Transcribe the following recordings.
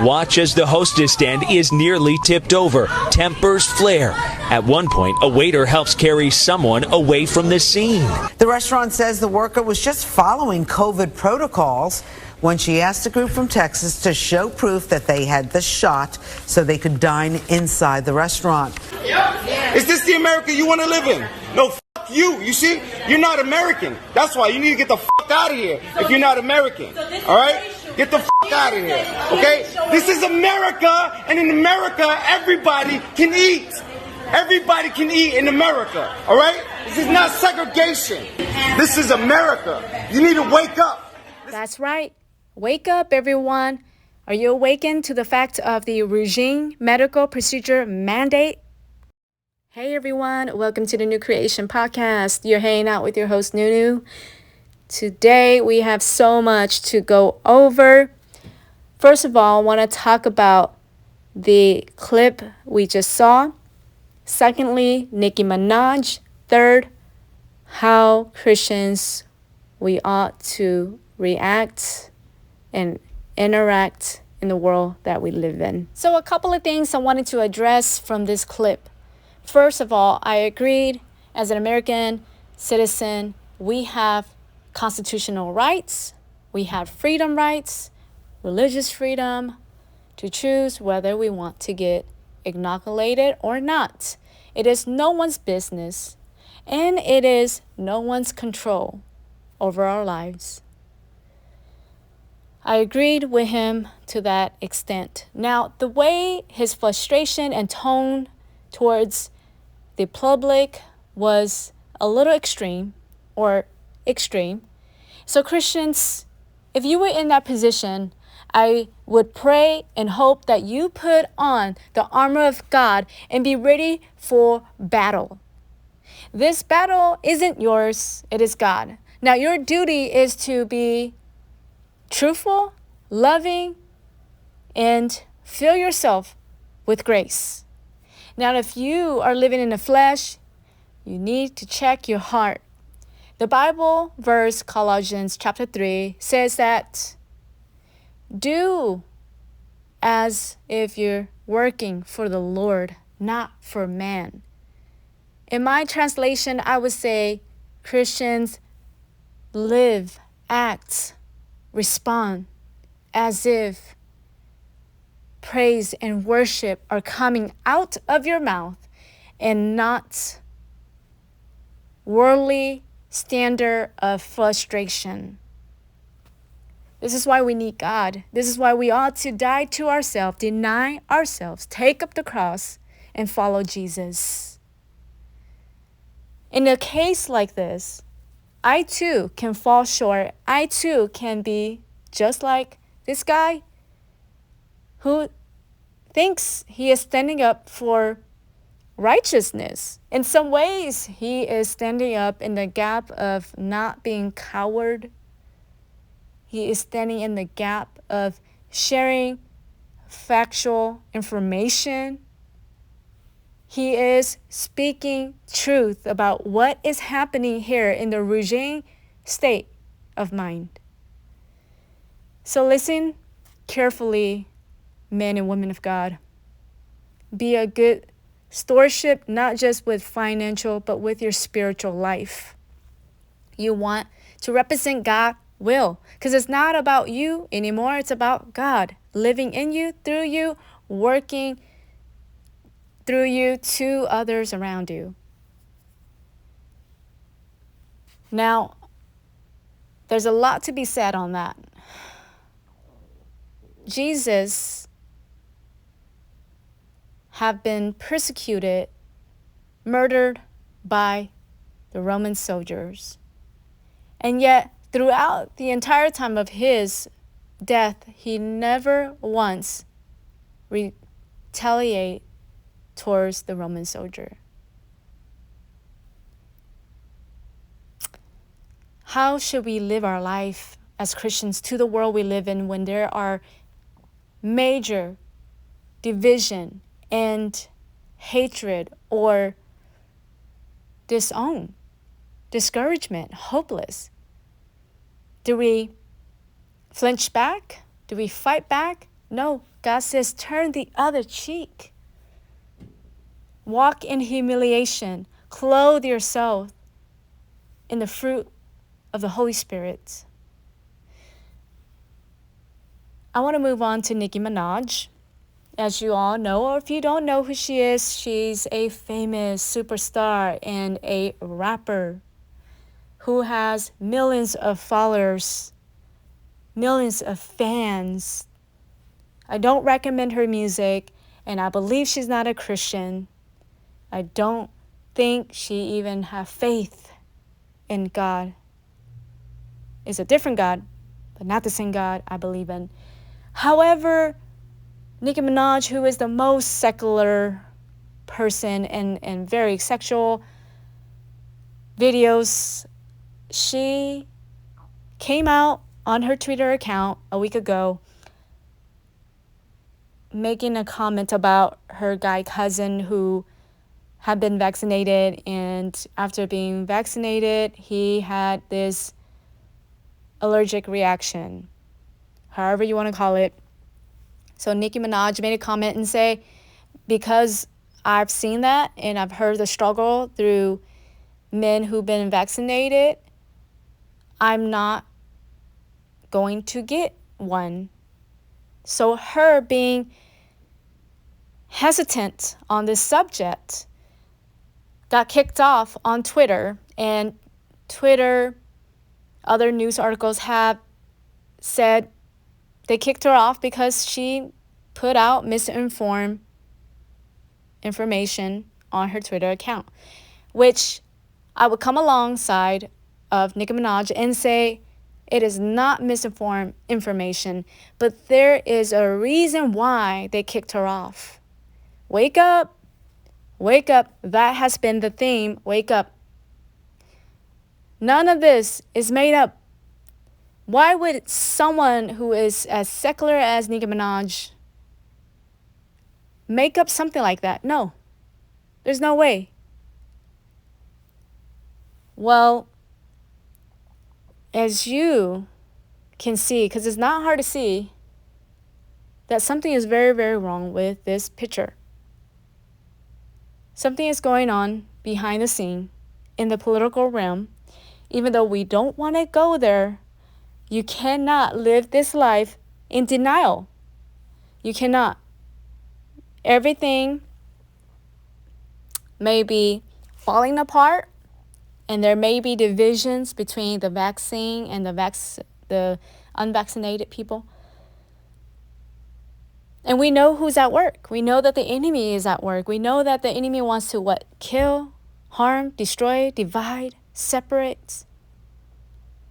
Watch as the hostess stand is nearly tipped over. Tempers flare. At one point, a waiter helps carry someone away from the scene. The restaurant says the worker was just following COVID protocols when she asked a group from Texas to show proof that they had the shot so they could dine inside the restaurant. Is this the America you want to live in? No, fuck you. You see, you're not American. That's why you need to get the fuck out of here if you're not American. All right? Get the fuck out of here. Okay? This is America, and in America, everybody can eat. Everybody can eat in America. All right? This is not segregation. This is America. You need to wake up. That's right. Wake up, everyone. Are you awakened to the fact of the regime medical procedure mandate? Hey, everyone. Welcome to the New Creation Podcast. You're hanging out with your host, Nunu. Today, we have so much to go over. First of all, I want to talk about the clip we just saw. Secondly, Nicki Minaj. Third, how Christians we ought to react and interact in the world that we live in. So a couple of things I wanted to address from this clip. First of all, I agreed as an American citizen, we have constitutional rights, we have freedom rights, religious freedom to choose whether we want to get inoculated or not. It is no one's business, and it is no one's control over our lives. I agreed with him to that extent. Now, the way his frustration and tone towards the public was a little extreme. So Christians, if you were in that position, I would pray and hope that you put on the armor of God and be ready for battle. This battle isn't yours, it is God. Now, your duty is to be truthful, loving, and fill yourself with grace. Now, if you are living in the flesh, you need to check your heart. The Bible verse, Colossians chapter 3, says that do as if you're working for the Lord, not for man. In my translation, I would say Christians live, act, respond as if praise and worship are coming out of your mouth and not worldly standard of frustration. This is why we need God. This is why we ought to die to ourselves, deny ourselves, take up the cross, and follow Jesus. In a case like this, I too can fall short. I too can be just like this guy who thinks he is standing up for righteousness. In some ways, he is standing up in the gap of not being coward. He is standing in the gap of sharing factual information. He is speaking truth about what is happening here in the regime state of mind. So listen carefully, men and women of God. Be a good stewardship, not just with financial, but with your spiritual life. You want to represent God's will, because it's not about you anymore. It's about God living in you, through you, working through you to others around you. Now, there's a lot to be said on that. Jesus have been persecuted, murdered by the Roman soldiers. And yet, throughout the entire time of his death, he never once retaliated towards the Roman soldier. How should we live our life as Christians to the world we live in when there are major division and hatred or disown, discouragement, hopeless? Do we flinch back? Do we fight back? No, God says turn the other cheek. Walk in humiliation. Clothe yourself in the fruit of the Holy Spirit. I want to move on to Nicki Minaj. As you all know, or if you don't know who she is, she's a famous superstar and a rapper who has millions of followers, millions of fans. I don't recommend her music, and I believe she's not a Christian. I don't think she even has faith in God. It's a different God, but not the same God I believe in. However, Nicki Minaj, who is the most secular person and very sexual videos, she came out on her Twitter account a week ago making a comment about her guy cousin who had been vaccinated, and after being vaccinated, he had this allergic reaction, however you want to call it. So Nicki Minaj made a comment and say, because I've seen that and I've heard the struggle through men who've been vaccinated, I'm not going to get one. So her being hesitant on this subject got kicked off on Twitter, and Twitter, other news articles have said they kicked her off because she put out misinformed information on her Twitter account, which I would come alongside of Nicki Minaj and say it is not misinformed information, but there is a reason why they kicked her off. Wake up. Wake up. That has been the theme. Wake up. None of this is made up. Why would someone who is as secular as Nicki Minaj make up something like that? No. There's no way. Well, as you can see, because it's not hard to see, that something is very, very wrong with this picture. Something is going on behind the scene in the political realm. Even though we don't want to go there, you cannot live this life in denial. You cannot. Everything may be falling apart, and there may be divisions between the vaccine and the unvaccinated people. And we know who's at work. We know that the enemy is at work. We know that the enemy wants to what? Kill, harm, destroy, divide, separate.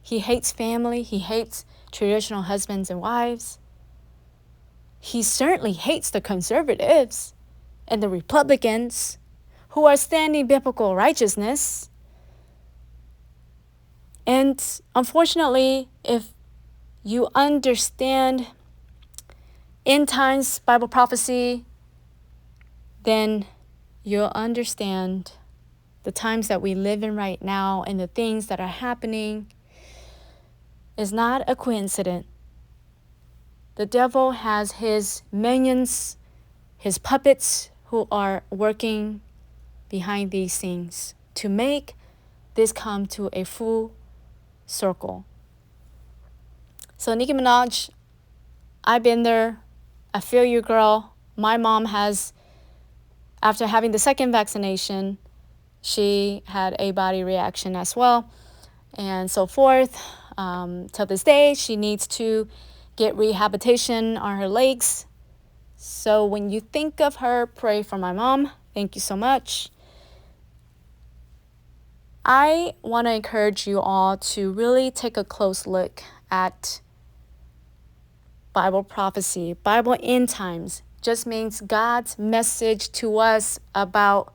He hates family. He hates traditional husbands and wives. He certainly hates the conservatives and the Republicans who are standing biblical righteousness. And unfortunately, if you understand end times Bible prophecy, then you'll understand the times that we live in right now and the things that are happening is not a coincidence. The devil has his minions, his puppets who are working behind these things to make this come to a full circle. So Nicki Minaj, I've been there. I feel you, girl. My mom has, after having the second vaccination, she had a body reaction as well, and so forth. Till this day, she needs to get rehabilitation on her legs. So when you think of her, pray for my mom. Thank you so much. I want to encourage you all to really take a close look at Bible prophecy. Bible end times just means God's message to us about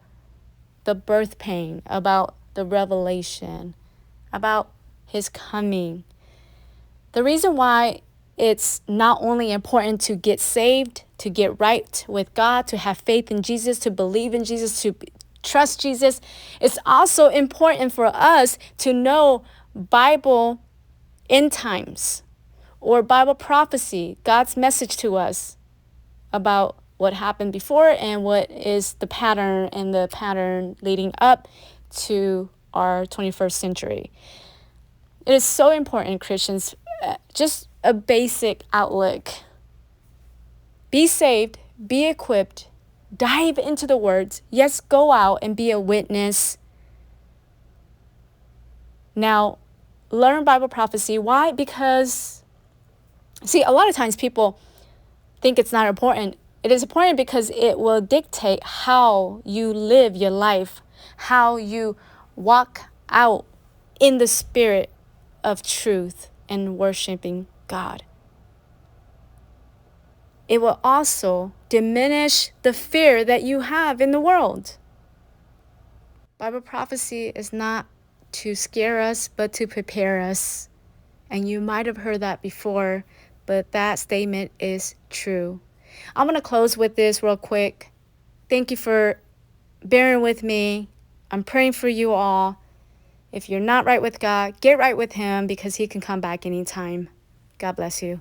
the birth pain, about the revelation, about his coming. The reason why it's not only important to get saved, to get right with God, to have faith in Jesus, to believe in Jesus, to trust Jesus, it's also important for us to know Bible end times. or Bible prophecy, God's message to us about what happened before and what is the pattern and the pattern leading up to our 21st century. It is so important, Christians, just a basic outlook. Be saved, be equipped, dive into the words. Yes, go out and be a witness. Now, learn Bible prophecy. Why? Because, see, a lot of times people think it's not important. It is important because it will dictate how you live your life, how you walk out in the spirit of truth and worshiping God. It will also diminish the fear that you have in the world. Bible prophecy is not to scare us, but to prepare us. And you might have heard that before, but that statement is true. I'm going to close with this real quick. Thank you for bearing with me. I'm praying for you all. If you're not right with God, get right with Him because He can come back anytime. God bless you.